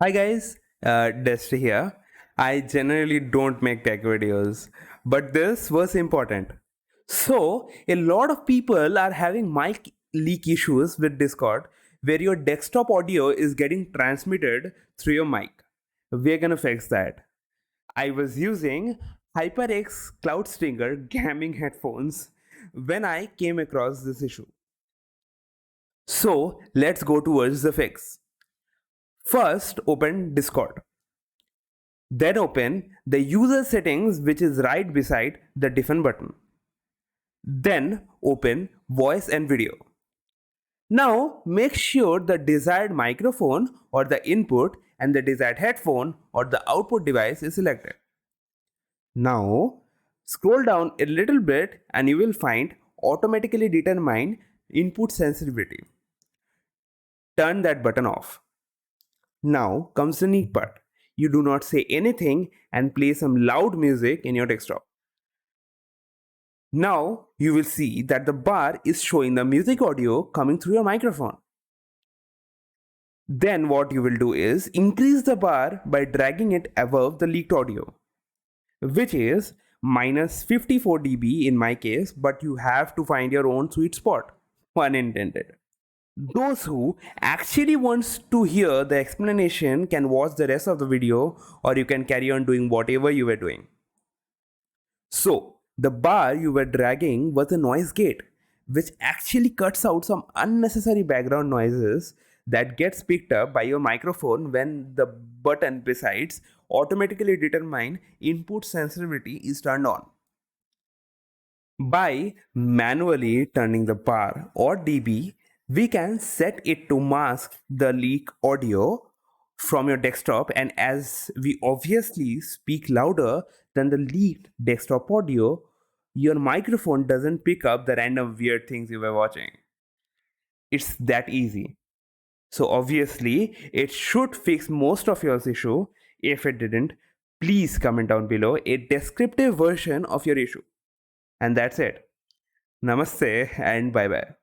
Hi guys, Destry here. I generally don't make tech videos, but this was important. So, a lot of people are having mic leak issues with Discord where your desktop audio is getting transmitted through your mic. We're gonna fix that. I was using HyperX Cloud Stinger gaming headphones when I came across this issue. So, let's go towards the fix. First, open Discord. Then open the user settings which is right beside the define button. Then open voice and video. Now make sure the desired microphone or the input and the desired headphone or the output device is selected. Now scroll down a little bit and you will find automatically determine input sensitivity. Turn that button off. Now comes the neat part. You do not say anything and play some loud music in your desktop. Now you will see that the bar is showing the music audio coming through your microphone. Then what you will do is increase the bar by dragging it above the leaked audio, which is minus 54 dB in my case, but you have to find your own sweet spot. Pun intended. Those who actually wants to hear the explanation can watch the rest of the video or you can carry on doing whatever you were doing. So, the bar you were dragging was a noise gate, which actually cuts out some unnecessary background noises that gets picked up by your microphone when the button besides automatically determine input sensitivity is turned on. By manually turning the bar or dB, we can set it to mask the leak audio from your desktop, and as we obviously speak louder than the leaked desktop audio, your microphone doesn't pick up the random weird things you were watching. It's that easy. So obviously, it should fix most of your issue. If it didn't, please comment down below a descriptive version of your issue. And that's it. Namaste and bye bye.